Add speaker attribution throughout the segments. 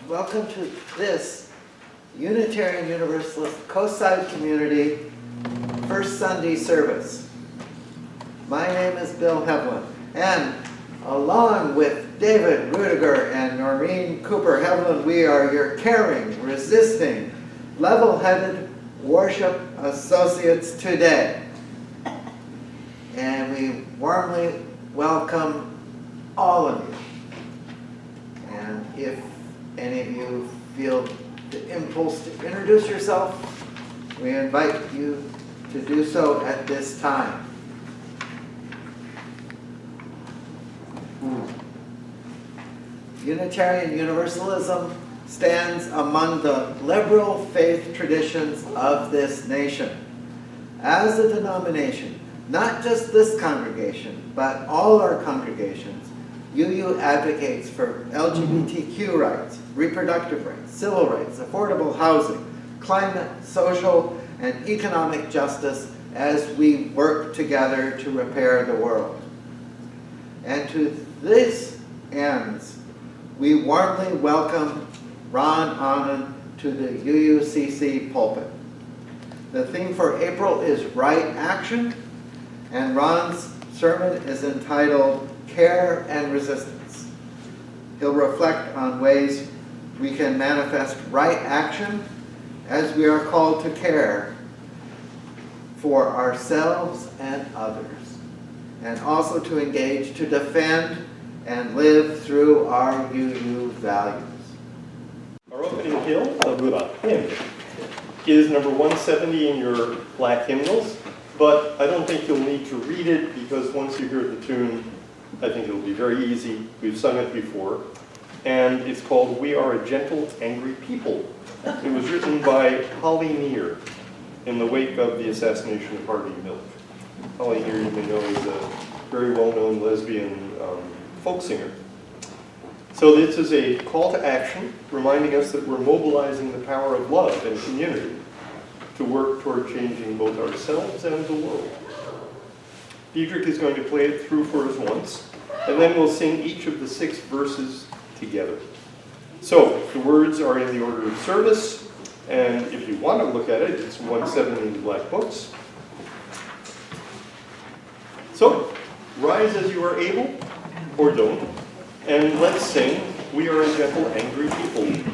Speaker 1: Welcome to this Unitarian Universalist Coastside Community First Sunday service. My name is Bill Hevlin, and along with David Rudiger and Noreen Cooper Hevlin, we are your caring, resisting, level-headed worship associates today. And we warmly welcome all of you. And if any of you feel the impulse to introduce yourself, we invite you to do so at this time. Unitarian Universalism stands among the liberal faith traditions of this nation. As a denomination, not just this congregation, but all our congregations, UU advocates for LGBTQ rights, reproductive rights, civil rights, affordable housing, climate, social, and economic justice as we work together to repair the world. And to these ends, we warmly welcome Ron Ahnen to the UUCC pulpit. The theme for April is Right Action, and Ron's sermon is entitled Care and Resistance. He'll reflect on ways we can manifest right action as we are called to care for ourselves and others, and also to engage to defend and live through our UU values.
Speaker 2: Our opening hymn is number 170 in your black hymnals, but I don't think you'll need to read it because once you hear the tune, I think it'll be very easy. We've sung it before. And it's called We Are a Gentle, Angry People. It was written by Holly Near in the wake of the assassination of Harvey Milk. Holly Near, you may know, is a very well-known lesbian folk singer. So this is a call to action, reminding us that we're mobilizing the power of love and community to work toward changing both ourselves and the world. Diedrich is going to play it through for us once, and then we'll sing each of the 6 verses together. So, the words are in the order of service, and if you want to look at it, it's 170 in the black books. So, rise as you are able, or don't, and let's sing, We Are a Gentle, Angry People.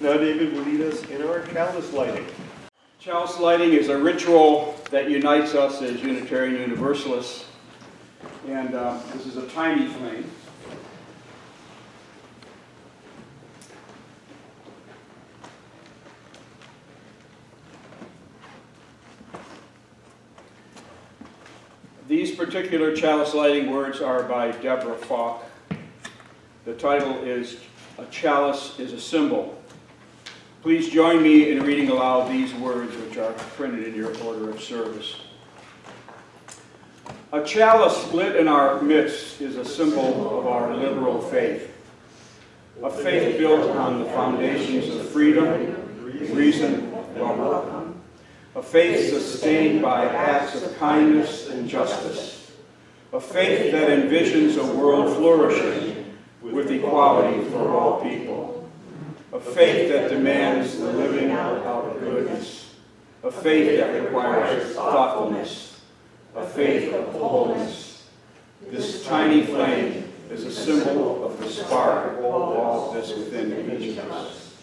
Speaker 2: Now David will lead us in our chalice lighting.
Speaker 3: Chalice lighting is a ritual that unites us as Unitarian Universalists, and this is a tiny flame. These particular chalice lighting words are by Deborah Falk. The title is "A Chalice is a Symbol." Please join me in reading aloud these words, which are printed in your order of service. A chalice lit in our midst is a symbol of our liberal faith, a faith built on the foundations of freedom, reason, and love, a faith sustained by acts of kindness and justice, a faith that envisions a world flourishing with equality for all people, a faith that demands the living out of goodness, a faith that requires thoughtfulness, a faith of wholeness. This tiny flame is a symbol of the spark of all this within each of us.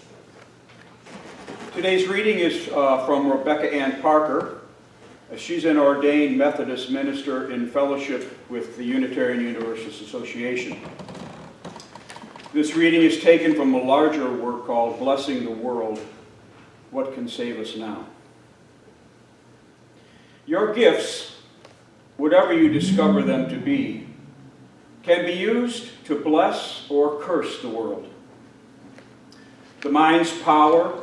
Speaker 3: Today's reading is from Rebecca Ann Parker. She's an ordained Methodist minister in fellowship with the Unitarian Universalist Association. This reading is taken from a larger work called Blessing the World, What Can Save Us Now? Your gifts, whatever you discover them to be, can be used to bless or curse the world. The mind's power,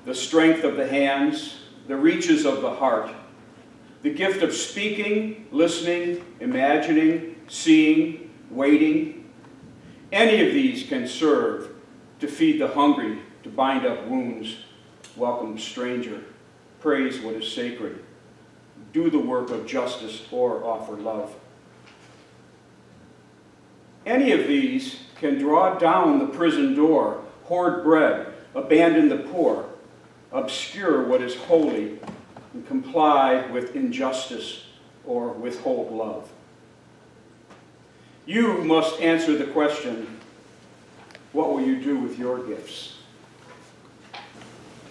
Speaker 3: the strength of the hands, the reaches of the heart, the gift of speaking, listening, imagining, seeing, waiting, any of these can serve to feed the hungry, to bind up wounds, welcome the stranger, praise what is sacred, do the work of justice, or offer love. Any of these can draw down the prison door, hoard bread, abandon the poor, obscure what is holy, and comply with injustice or withhold love. You must answer the question, what will you do with your gifts?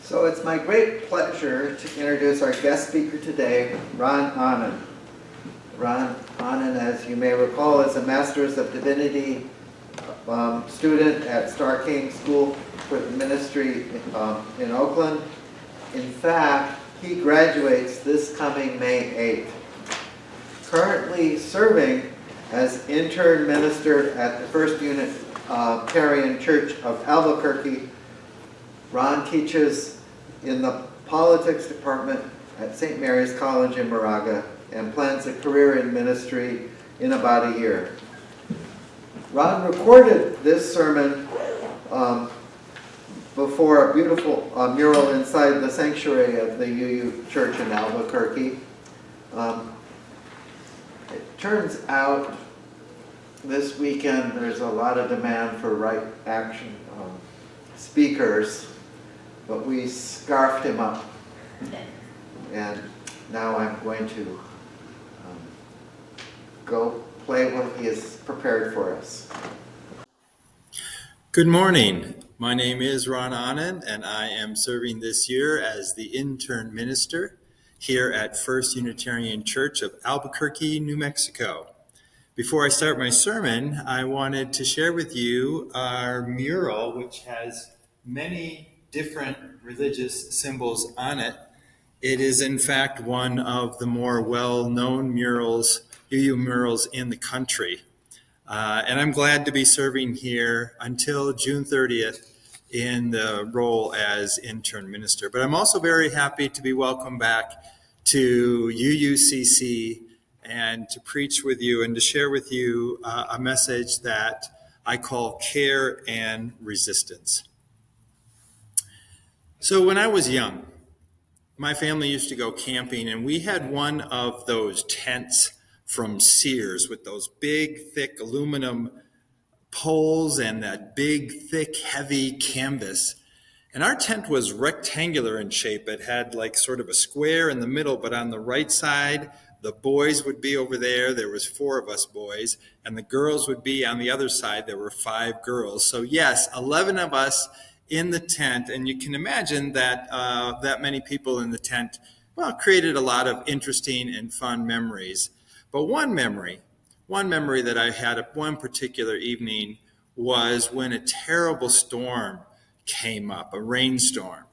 Speaker 1: So it's my great pleasure to introduce our guest speaker today, Ron Ahnen. Ron Ahnen, as you may recall, is a Master's of Divinity student at Star King School for the Ministry in Oakland. In fact, he graduates this coming May 8th. Currently serving as intern minister at the First Unitarian Church of Albuquerque, Ron teaches in the politics department at St. Mary's College in Moraga and plans a career in ministry in about a year. Ron recorded this sermon before a beautiful mural inside the sanctuary of the UU Church in Albuquerque. It turns out this weekend there's a lot of demand for right action speakers, but we scarfed him up. And now I'm going to go play what he has prepared for us.
Speaker 4: Good morning. My name is Ron Ahnen, and I am serving this year as the intern minister here at First Unitarian Church of Albuquerque, New Mexico. Before I start my sermon, I wanted to share with you our mural, which has many different religious symbols on it. It is, in fact, one of the more well-known murals, UU murals in the country. And I'm glad to be serving here until June 30th in the role as intern minister. But I'm also very happy to be welcomed back to UUCC and to preach with you and to share with you a message that I call care and resistance. So when I was young, my family used to go camping, and we had one of those tents from Sears with those big, thick aluminum poles and that big, thick, heavy canvas. And our tent was rectangular in shape. It had like sort of a square in the middle, but on the right side, the boys would be over there. There was 4 of us boys, and the girls would be on the other side. There were 5 girls. So yes, 11 of us in the tent, and you can imagine that that many people in the tent, well, created a lot of interesting and fun memories. But one memory that I had at one particular evening was when a terrible storm came up, a rainstorm,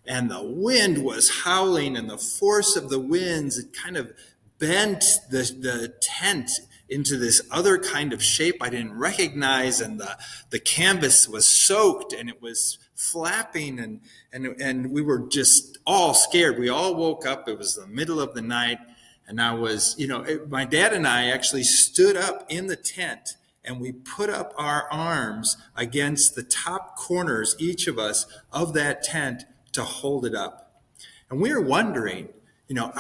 Speaker 4: and the wind was howling, and the force of the winds, it kind of bent the tent into this other kind of shape I didn't recognize, and the canvas was soaked, and it was flapping, and we were just all scared. We all woke up. It was the middle of the night. And I was, my dad and I actually stood up in the tent, and we put up our arms against the top corners, each of us, of that tent to hold it up. And we were wondering,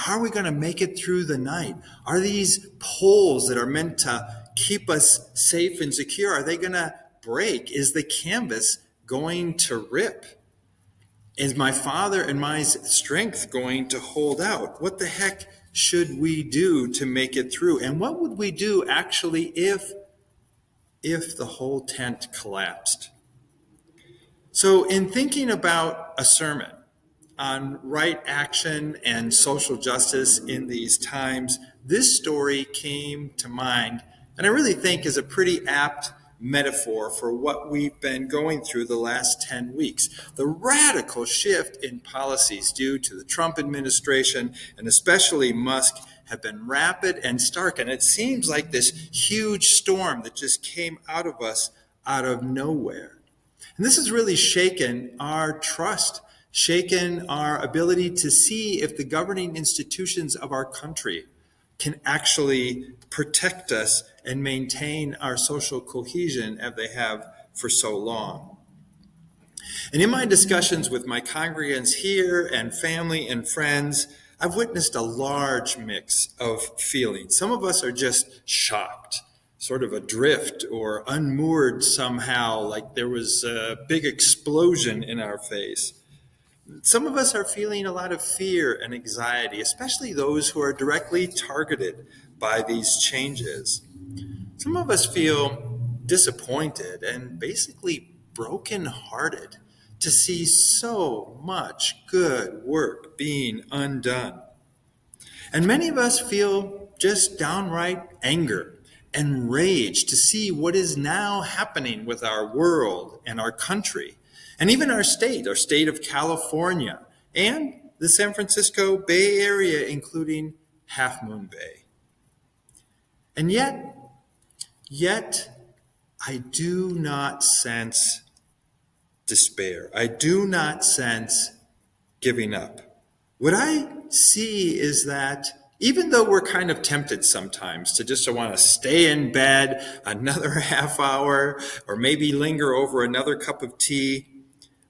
Speaker 4: are we going to make it through the night? Are these poles that are meant to keep us safe and secure, are they going to break? Is the canvas going to rip? Is my father and my strength going to hold out? What the heck should we do to make it through? And what would we do actually if the whole tent collapsed? So in thinking about a sermon on right action and social justice in these times, this story came to mind, and I really think is a pretty apt metaphor for what we've been going through the last 10 weeks. The radical shift in policies due to the Trump administration, and especially Musk, have been rapid and stark. And it seems like this huge storm that just came out of us out of nowhere. And this has really shaken our trust, shaken our ability to see if the governing institutions of our country can actually protect us and maintain our social cohesion as they have for so long. And in my discussions with my congregants here and family and friends, I've witnessed a large mix of feelings. Some of us are just shocked, sort of adrift or unmoored somehow, like there was a big explosion in our face. Some of us are feeling a lot of fear and anxiety, especially those who are directly targeted by these changes. Some of us feel disappointed and basically brokenhearted to see so much good work being undone. And many of us feel just downright anger and rage to see what is now happening with our world and our country, and even our state of California, and the San Francisco Bay Area, including Half Moon Bay. And yet, I do not sense despair. I do not sense giving up. What I see is that even though we're kind of tempted sometimes to just want to stay in bed another half hour or maybe linger over another cup of tea,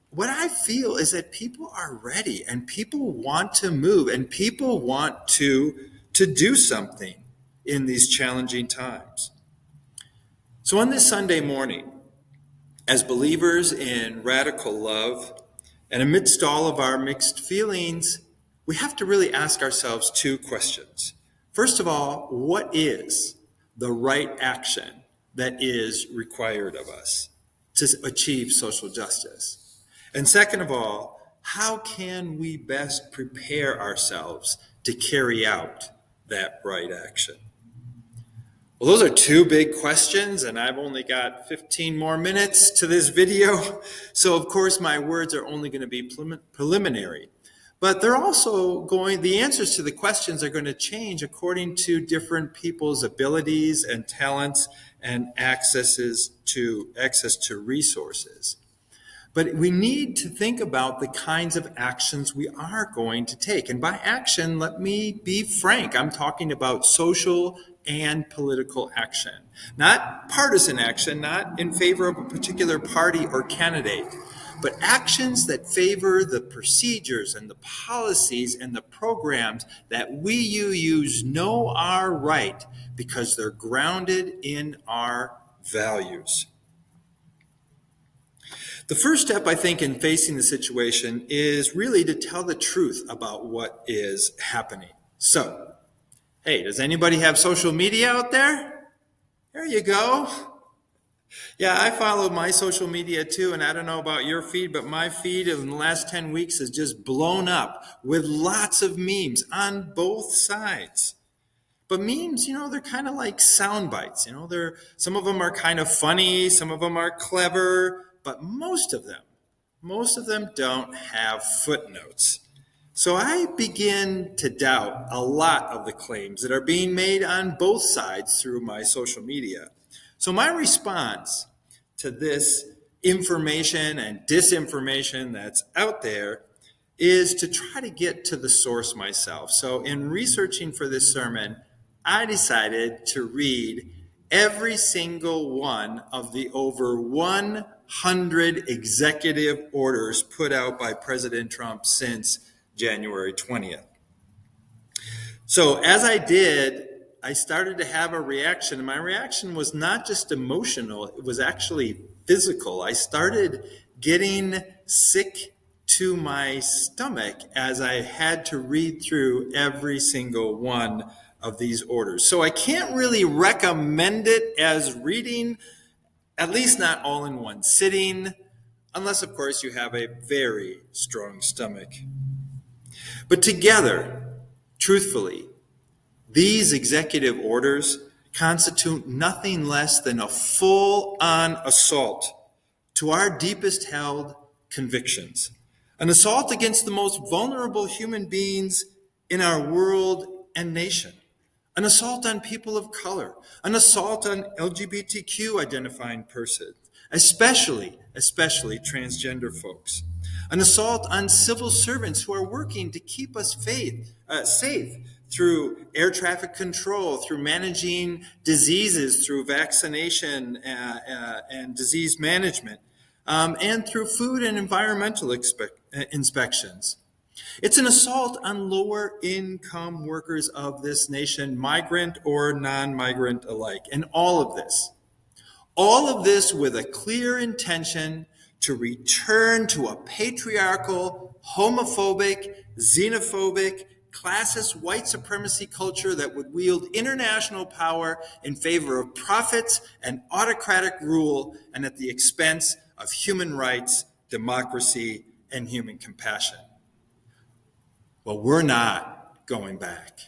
Speaker 4: what I feel is that people are ready and people want to move and people want to do something in these challenging times. So on this Sunday morning, as believers in radical love, and amidst all of our mixed feelings, we have to really ask ourselves two questions. First of all, what is the right action that is required of us to achieve social justice? And second of all, how can we best prepare ourselves to carry out that right action? Well, those are two big questions, and I've only got 15 more minutes to this video. So, of course, my words are only going to be preliminary. But they're also the answers to the questions are going to change according to different people's abilities and talents and access to resources. But we need to think about the kinds of actions we are going to take. And by action, let me be frank, I'm talking about social and political action. Not partisan action, not in favor of a particular party or candidate, but actions that favor the procedures and the policies and the programs that we UUs know are right because they're grounded in our values. The first step, I think, in facing the situation is really to tell the truth about what is happening. So, hey, does anybody have social media out there? There you go. Yeah, I follow my social media too, and I don't know about your feed, but my feed in the last 10 weeks has just blown up with lots of memes on both sides. But memes, they're kind of like sound bites. Some of them are kind of funny, some of them are clever, but most of them don't have footnotes. So I begin to doubt a lot of the claims that are being made on both sides through my social media. So my response to this information and disinformation that's out there is to try to get to the source myself. So in researching for this sermon, I decided to read every single one of the over 100 executive orders put out by President Trump since January 20th. So as I did, I started to have a reaction, and my reaction was not just emotional, it was actually physical. I started getting sick to my stomach as I had to read through every single one of these orders. So I can't really recommend it as reading, at least not all in one sitting, unless, of course, you have a very strong stomach. But together, truthfully, these executive orders constitute nothing less than a full-on assault to our deepest held convictions, an assault against the most vulnerable human beings in our world and nation, an assault on people of color, an assault on LGBTQ identifying persons, especially transgender folks, an assault on civil servants who are working to keep us safe through air traffic control, through managing diseases, through vaccination and disease management, and through food and environmental inspections. It's an assault on lower income workers of this nation, migrant or non-migrant alike. And all of this with a clear intention to return to a patriarchal, homophobic, xenophobic, classist white supremacy culture that would wield international power in favor of profits and autocratic rule and at the expense of human rights, democracy, and human compassion. Well, we're not going back.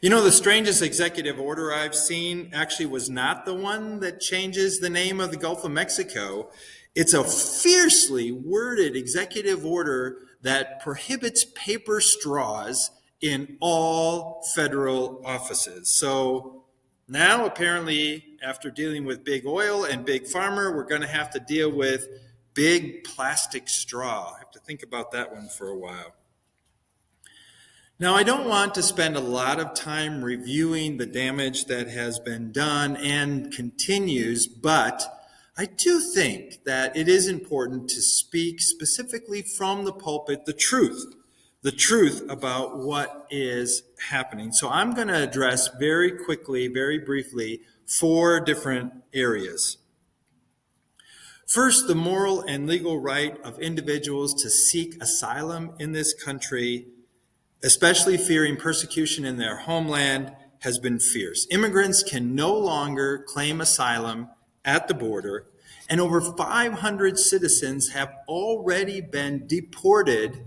Speaker 4: The strangest executive order I've seen actually was not the one that changes the name of the Gulf of Mexico. It's a fiercely worded executive order that prohibits paper straws in all federal offices. So now, apparently, after dealing with big oil and big pharma, we're going to have to deal with big plastic straw. I have to think about that one for a while. Now, I don't want to spend a lot of time reviewing the damage that has been done and continues, but I do think that it is important to speak specifically from the pulpit the truth about what is happening. So I'm going to address very quickly, very briefly, 4 different areas. First, the moral and legal right of individuals to seek asylum in this country, especially fearing persecution in their homeland, has been fierce. Immigrants can no longer claim asylum at the border, and over 500 citizens have already been deported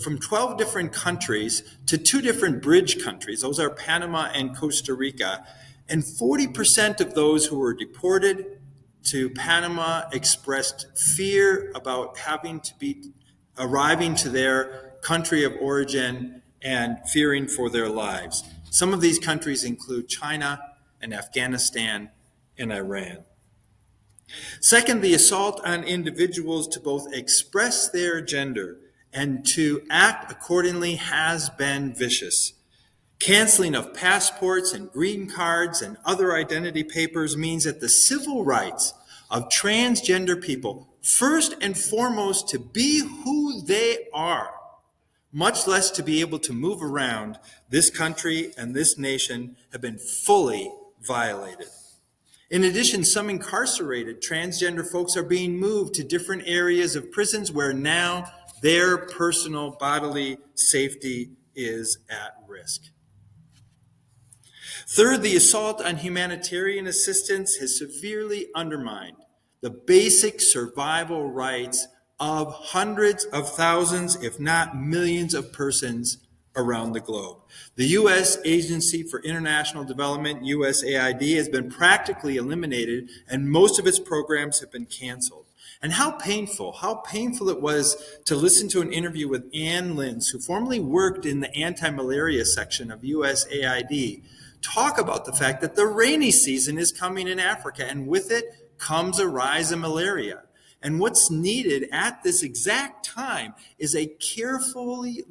Speaker 4: from 12 different countries to 2 different bridge countries. Those are Panama and Costa Rica. And 40% of those who were deported to Panama expressed fear about having to be arriving to their country of origin and fearing for their lives. Some of these countries include China and Afghanistan and Iran. Second, the assault on individuals to both express their gender and to act accordingly has been vicious. Canceling of passports and green cards and other identity papers means that the civil rights of transgender people, first and foremost, to be who they are, much less to be able to move around this country and this nation, have been fully violated. In addition, some incarcerated transgender folks are being moved to different areas of prisons where now their personal bodily safety is at risk. Third, the assault on humanitarian assistance has severely undermined the basic survival rights of hundreds of thousands, if not millions, of persons around the globe. The U.S. Agency for International Development, USAID, has been practically eliminated, and most of its programs have been canceled. And how painful it was to listen to an interview with Ann Lins, who formerly worked in the anti-malaria section of USAID, talk about the fact that the rainy season is coming in Africa, and with it comes a rise in malaria. And what's needed at this exact time is a carefully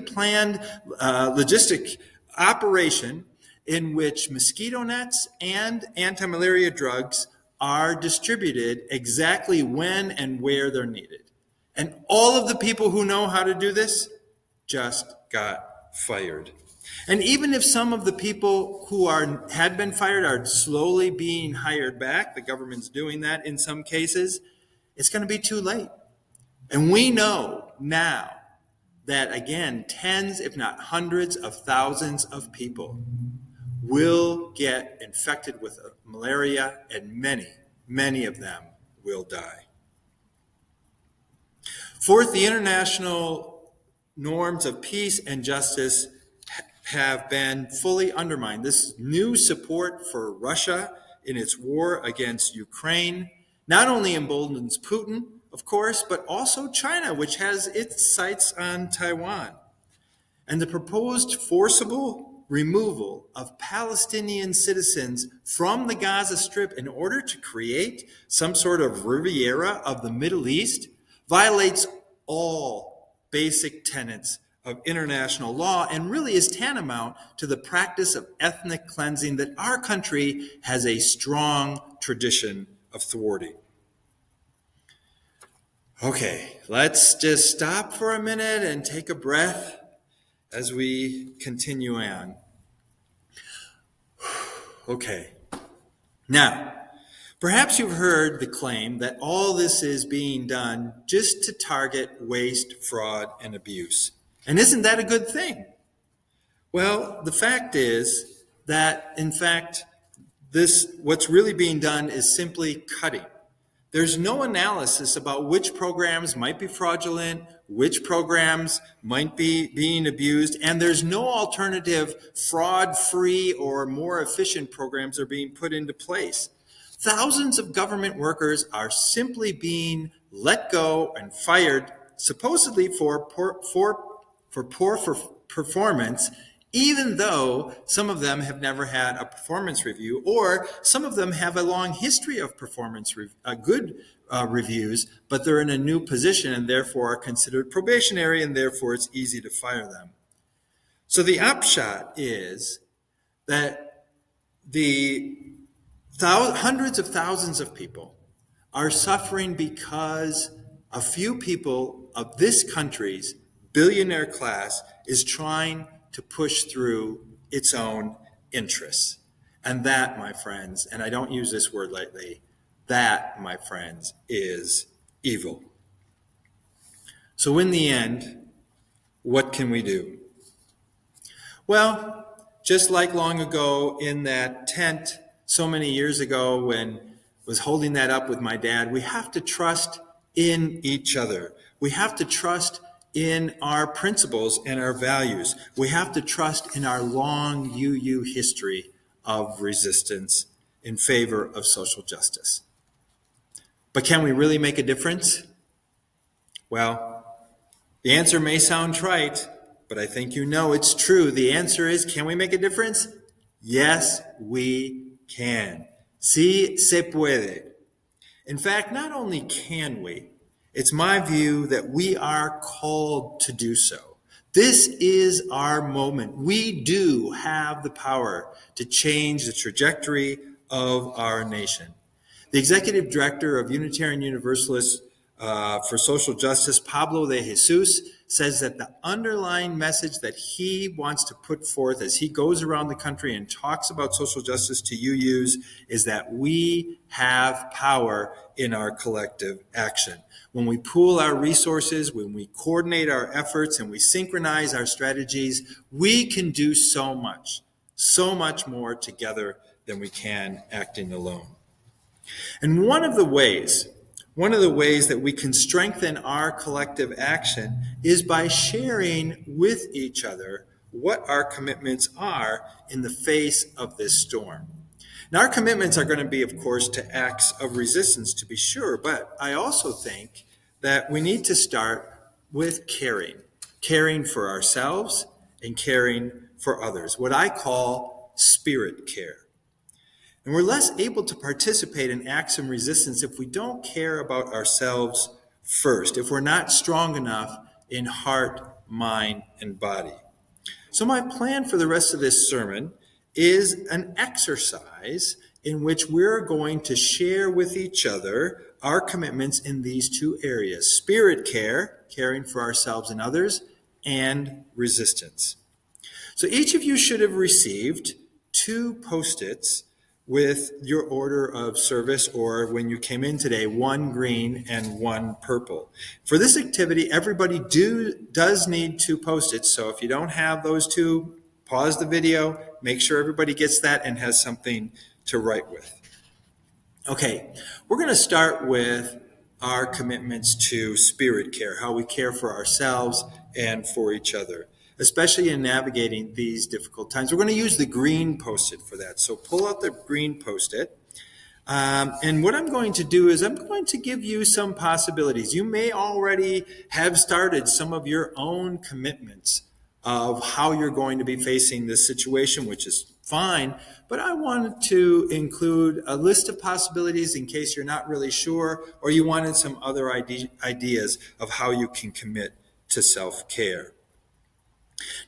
Speaker 4: planned logistic operation in which mosquito nets and anti-malaria drugs are distributed exactly when and where they're needed. And all of the people who know how to do this just got fired. And even if some of the people who had been fired are slowly being hired back, the government's doing that in some cases, it's going to be too late. And we know now that, again, tens, if not hundreds of thousands of people will get infected with malaria, and many, many of them will die. Fourth, the international norms of peace and justice have been fully undermined. This new support for Russia in its war against Ukraine not only emboldens Putin, of course, but also China, which has its sights on Taiwan. And the proposed forcible removal of Palestinian citizens from the Gaza Strip in order to create some sort of Riviera of the Middle East violates all basic tenets of international law and really is tantamount to the practice of ethnic cleansing that our country has a strong tradition of thwarting. Okay, let's just stop for a minute and take a breath as we continue on. Okay, now, perhaps you've heard the claim that all this is being done just to target waste, fraud, and abuse. And isn't that a good thing? Well, the fact is that, in fact, what's really being done is simply cutting. There's no analysis about which programs might be fraudulent, which programs might be being abused, and there's no alternative fraud-free or more efficient programs are being put into place. Thousands of government workers are simply being let go and fired, supposedly for poor performance, even though some of them have never had a performance review, or some of them have a long history of good reviews, but they're in a new position and therefore are considered probationary, and therefore it's easy to fire them. So the upshot is that the hundreds of thousands of people are suffering because a few people of this country's billionaire class is trying to push through its own interests. And that, my friends, and I don't use this word lightly, that, my friends, is evil. So in the end, what can we do? Well, just like long ago in that tent so many years ago when I was holding that up with my dad, we have to trust in each other. We have to trust in our principles and our values. We have to trust in our long UU history of resistance in favor of social justice. But can we really make a difference? Well, the answer may sound trite, but I think you know it's true. The answer is, can we make a difference? Yes, we can. Sí se puede. In fact, not only can we, it's my view that we are called to do so. This is our moment. We do have the power to change the trajectory of our nation. The executive director of Unitarian Universalists for Social Justice, Pablo de Jesus, says that the underlying message that he wants to put forth as he goes around the country and talks about social justice to UUs is that we have power in our collective action. When we pool our resources, when we coordinate our efforts, and we synchronize our strategies, we can do so much more together than we can acting alone. And one of the ways that we can strengthen our collective action is by sharing with each other what our commitments are in the face of this storm. Now, our commitments are going to be, of course, to acts of resistance, to be sure, but I also think that we need to start with caring for ourselves and caring for others, what I call spirit care. And we're less able to participate in acts of resistance if we don't care about ourselves first, if we're not strong enough in heart, mind, and body. So my plan for the rest of this sermon is an exercise in which we're going to share with each other our commitments in these two areas: spirit care, caring for ourselves and others, and resistance. So each of you should have received 2 Post-its with your order of service, or when you came in today, 1 green and 1 purple. For this activity, everybody does need 2 Post-its, so if you don't have those 2, pause the video, make sure everybody gets that and has something to write with. Okay, we're going to start with our commitments to spirit care, how we care for ourselves and for each other, especially in navigating these difficult times. We're going to use the green Post-it for that. So pull out the green Post-it. And what I'm going to do is I'm going to give you some possibilities. You may already have started some of your own commitments of how you're going to be facing this situation, which is fine, but I wanted to include a list of possibilities in case you're not really sure, or you wanted some other ideas of how you can commit to self-care.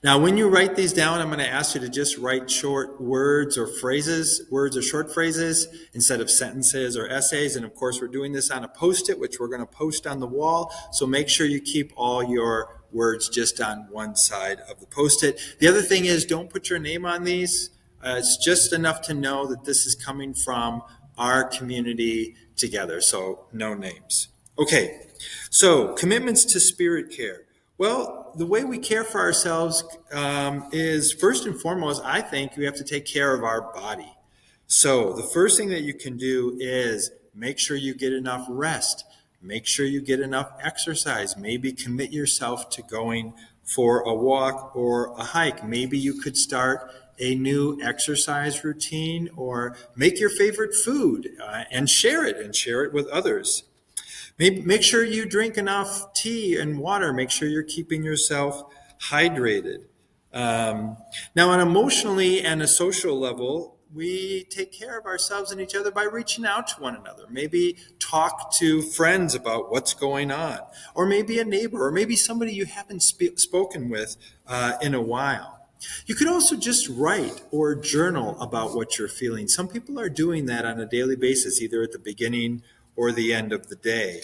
Speaker 4: Now, when you write these down, I'm going to ask you to just write short words or short phrases instead of sentences or essays. And of course, we're doing this on a Post-it, which we're going to post on the wall. So make sure you keep all your words just on one side of the Post-it. The other thing is, don't put your name on these. It's just enough to know that this is coming from our community together. So no names. Okay, so commitments to spirit care. Well, the way we care for ourselves is, first and foremost, I think we have to take care of our body. So the first thing that you can do is make sure you get enough rest. Make sure you get enough exercise. Maybe commit yourself to going for a walk or a hike. Maybe you could start a new exercise routine, or make your favorite food and share it with others. Maybe make sure you drink enough tea and water. Make sure you're keeping yourself hydrated. Now, on emotionally and a social level, we take care of ourselves and each other by reaching out to one another. Maybe talk to friends about what's going on, or maybe a neighbor, or maybe somebody you haven't spoken with in a while. You could also just write or journal about what you're feeling. Some people are doing that on a daily basis, either at the beginning or the end of the day.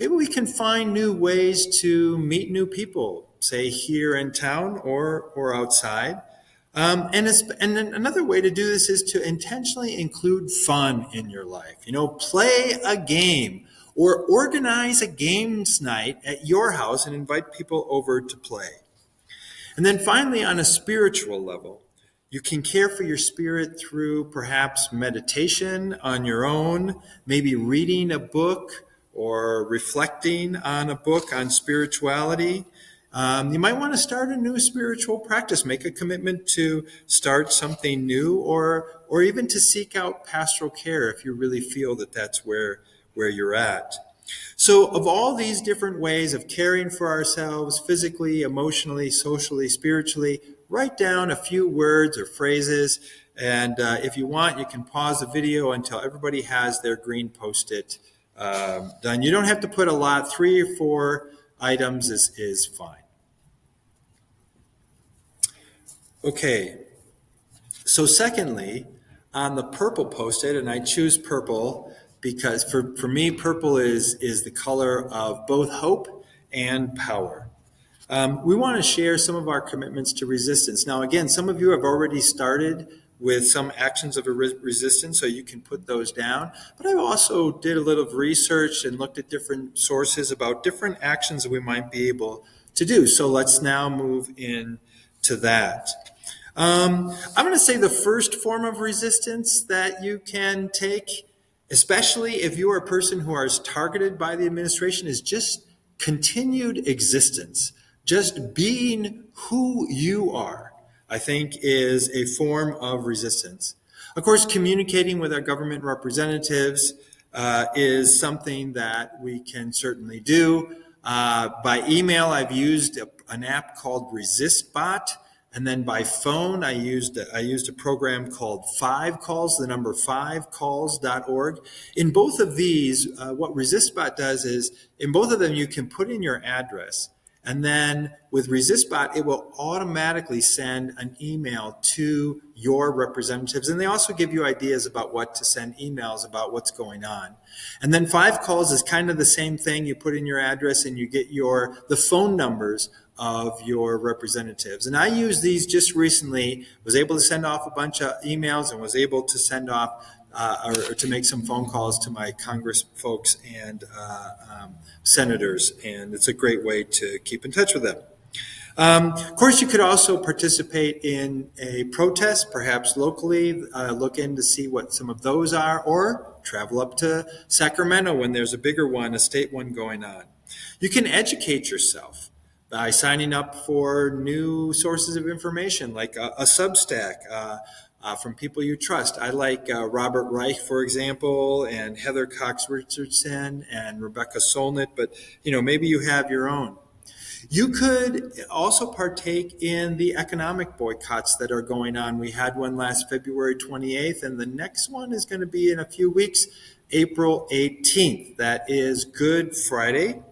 Speaker 4: Maybe we can find new ways to meet new people, say here in town or outside. And then another way to do this is to intentionally include fun in your life. Play a game or organize a games night at your house and invite people over to play. And then finally, on a spiritual level, you can care for your spirit through perhaps meditation on your own, maybe reading a book or reflecting on a book on spirituality. You might want to start a new spiritual practice, make a commitment to start something new, or even to seek out pastoral care if you really feel that that's where you're at. So of all these different ways of caring for ourselves, physically, emotionally, socially, spiritually, write down a few words or phrases. And if you want, you can pause the video until everybody has their green Post-it done. You don't have to put a lot. 3 or 4 items is fine. Okay. So secondly, on the purple Post-it, and I choose purple because for me, purple is the color of both hope and power. We want to share some of our commitments to resistance. Now, again, some of you have already started with some actions of resistance, so you can put those down. But I also did a little research and looked at different sources about different actions that we might be able to do. So let's now move into that. I'm going to say the first form of resistance that you can take, especially if you are a person who is targeted by the administration, is just continued existence. Just being who you are, I think, is a form of resistance. Of course, communicating with our government representatives is something that we can certainly do. By email, I've used an app called ResistBot. And then by phone, I used a program called 5Calls, the number 5calls.org. In both of these, what ResistBot does is, in both of them, you can put in your address. And then with ResistBot, it will automatically send an email to your representatives. And they also give you ideas about what to send emails about what's going on. And then 5Calls is kind of the same thing. You put in your address and you get the phone numbers of your representatives. And I used these just recently, was able to send off a bunch of emails and was able to send off or to make some phone calls to my Congress folks and senators. And it's a great way to keep in touch with them. Of course, you could also participate in a protest, perhaps locally, look in to see what some of those are, or travel up to Sacramento when there's a bigger one, a state one going on. You can educate yourself by signing up for new sources of information, like a Substack from people you trust. I like Robert Reich, for example, and Heather Cox Richardson and Rebecca Solnit, but maybe you have your own. You could also partake in the economic boycotts that are going on. We had one last February 28th, and the next one is going to be in a few weeks, April 18th. That is Good Friday.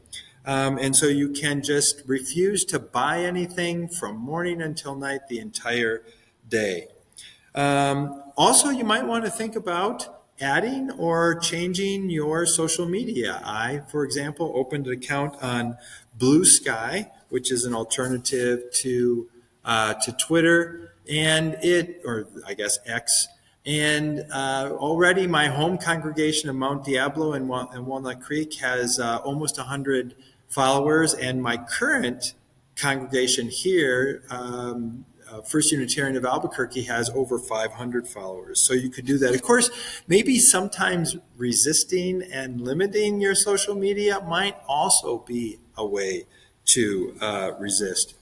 Speaker 4: And so you can just refuse to buy anything from morning until night the entire day. Also, you might want to think about adding or changing your social media. I, for example, opened an account on Blue Sky, which is an alternative to Twitter, or I guess X. And already my home congregation of Mount Diablo and Walnut Creek has almost 100 followers, and my current congregation here, First Unitarian of Albuquerque, has over 500 followers. So you could do that. Of course, maybe sometimes resisting and limiting your social media might also be a way to resist.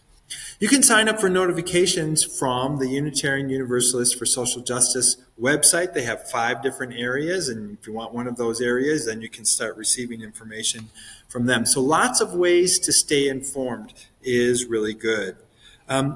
Speaker 4: You can sign up for notifications from the Unitarian Universalist for Social Justice website. They have 5 different areas, and if you want one of those areas, then you can start receiving information from them. So lots of ways to stay informed is really good.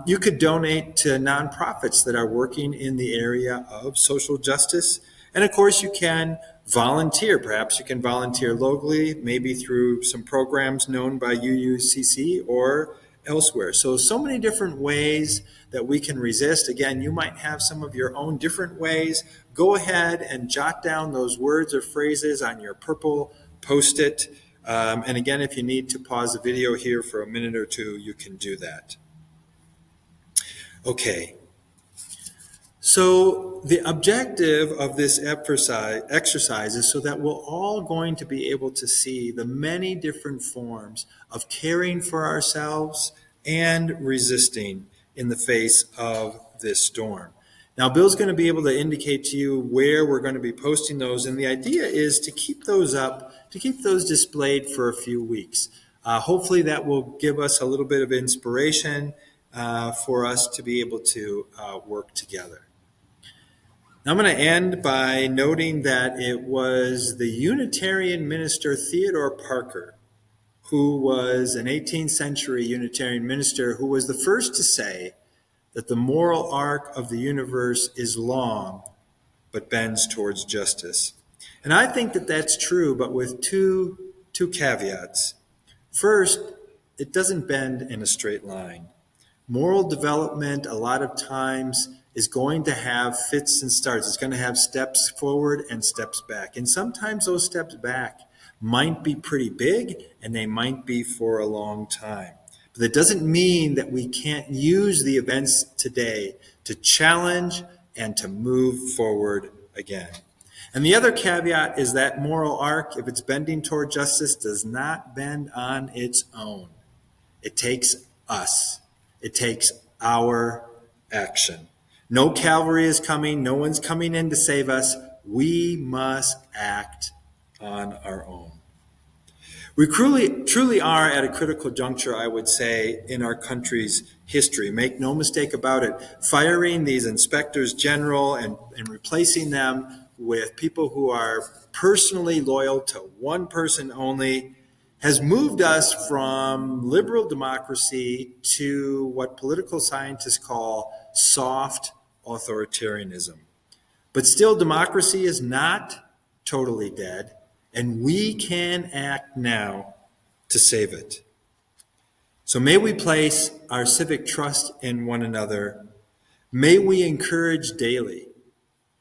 Speaker 4: You could donate to nonprofits that are working in the area of social justice. And of course, you can volunteer. Perhaps you can volunteer locally, maybe through some programs known by UUCC or elsewhere. So many different ways that we can resist. Again, you might have some of your own different ways. Go ahead and jot down those words or phrases on your purple Post-it. And again, if you need to pause the video here for a minute or two, you can do that. Okay. So the objective of this exercise is so that we're all going to be able to see the many different forms of caring for ourselves and resisting in the face of this storm. Now, Bill's going to be able to indicate to you where we're going to be posting those, and the idea is to keep those up, to keep those displayed for a few weeks. Hopefully that will give us a little bit of inspiration for us to be able to work together. Now I'm going to end by noting that it was the Unitarian minister Theodore Parker, who was an 18th century Unitarian minister, who was the first to say that the moral arc of the universe is long, but bends towards justice. And I think that that's true, but with two caveats. First, it doesn't bend in a straight line. Moral development, a lot of times, is going to have fits and starts. It's going to have steps forward and steps back. And sometimes those steps back might be pretty big, and they might be for a long time. But that doesn't mean that we can't use the events today to challenge and to move forward again. And the other caveat is that moral arc, if it's bending toward justice, does not bend on its own. It takes us. It takes our action. No cavalry is coming. No one's coming in to save us. We must act on our own. We truly are at a critical juncture, I would say, in our country's history. Make no mistake about it. Firing these inspectors general and replacing them with people who are personally loyal to one person only has moved us from liberal democracy to what political scientists call soft authoritarianism. But still, democracy is not totally dead, and we can act now to save it. So may we place our civic trust in one another. May we encourage daily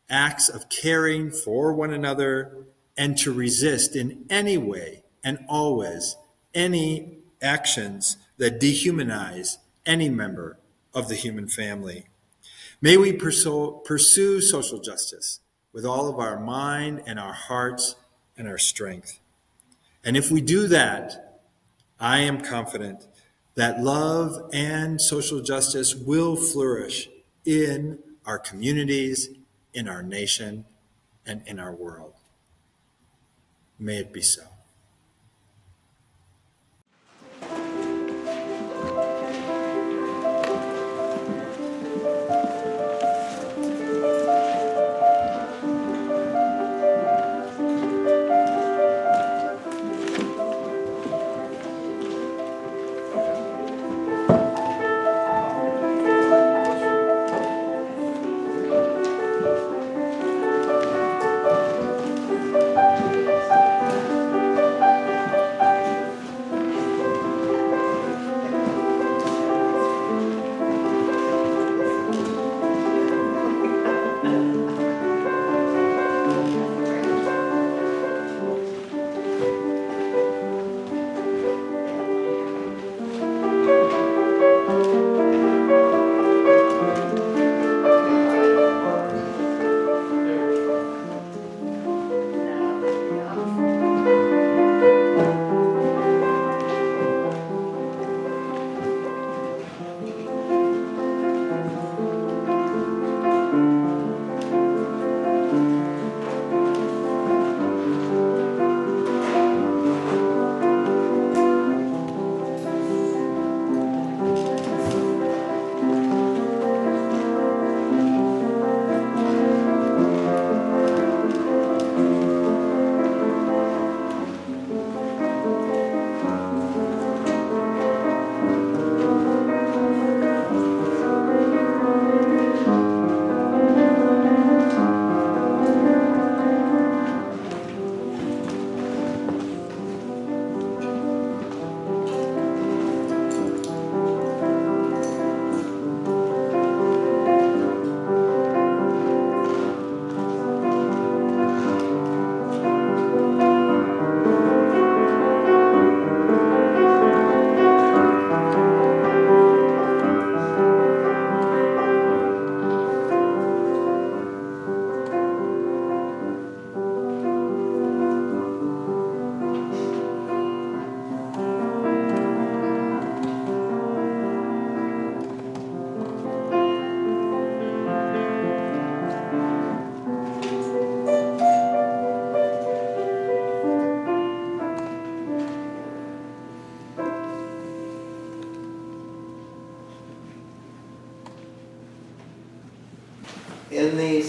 Speaker 4: acts of caring for one another and to resist in any way and always any actions that dehumanize any member of the human family. May we pursue social justice with all of our mind and our hearts and our strength. And if we do that, I am confident that love and social justice will flourish in our communities, in our nation, and in our world. May it be so.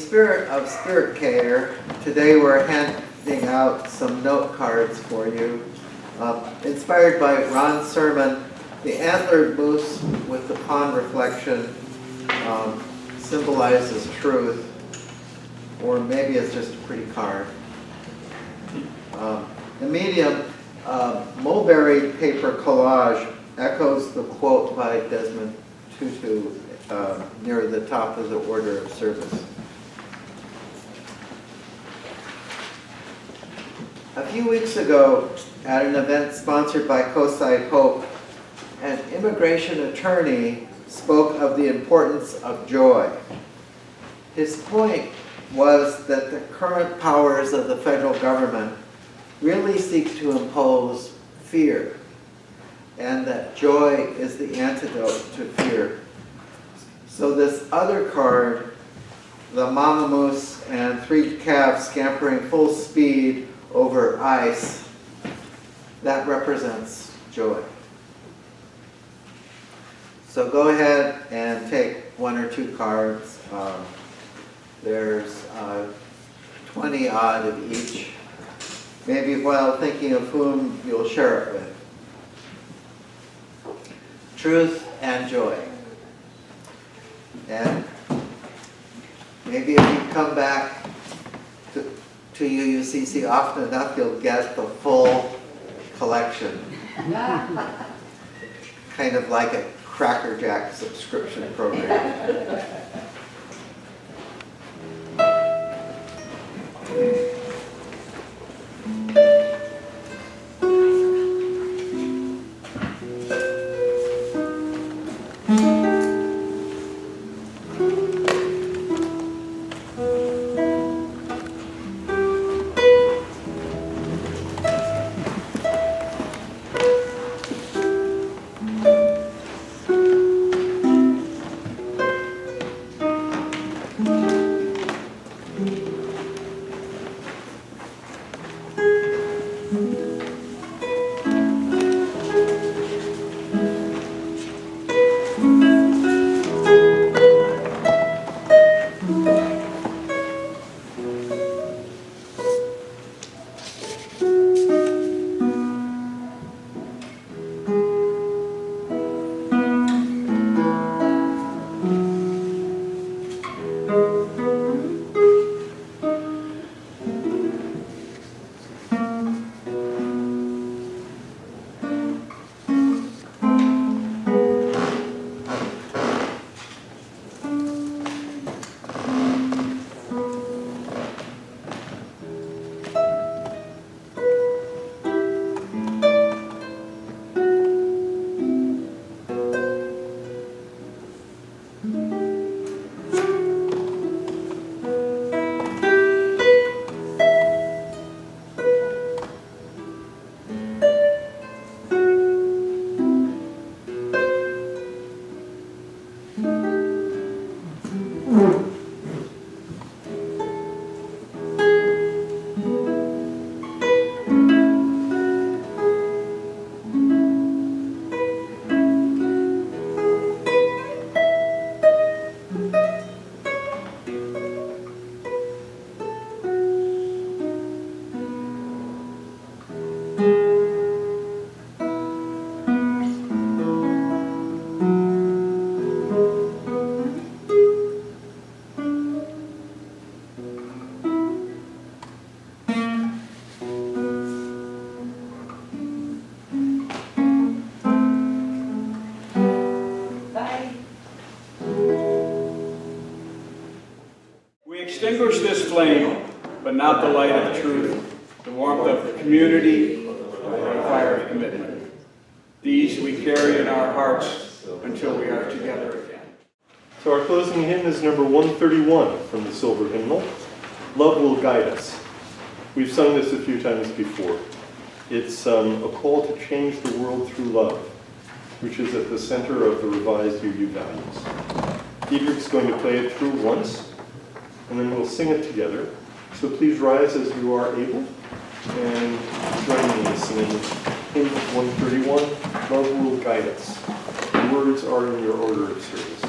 Speaker 1: spirit of spirit care, today we're handing out some note cards for you. Inspired by Ron's sermon, the antlered moose with the pond reflection symbolizes truth, or maybe it's just a pretty card. The medium mulberry paper collage echoes the quote by Desmond Tutu near the top of the order of service. A few weeks ago, at an event sponsored by Coastside Hope, an immigration attorney spoke of the importance of joy. His point was that the current powers of the federal government really seek to impose fear, and that joy is the antidote to fear. So this other card, the mama moose and 3 calves scampering full speed over ice, that represents joy. So go ahead and take 1 or 2 cards. There's 20 odd of each. Maybe while thinking of whom you'll share it with. Truth and joy. And maybe if you come back to UUCC often enough, you'll get the full collection. Kind of like a Cracker Jack subscription program.
Speaker 3: Extinguish this flame, but not the light of truth, the warmth of community, or the fire of commitment. These we carry in our hearts until we are together again.
Speaker 2: So our closing hymn is number 131 from the Silver Hymnal, Love Will Guide Us. We've sung this a few times before. It's a call to change the world through love, which is at the center of the revised UU values. Diedrich's going to play it through once, and then we'll sing it together. So please rise as you are able, and join me in singing hymn 131, Love Will Guide Us. The words are in your order of service.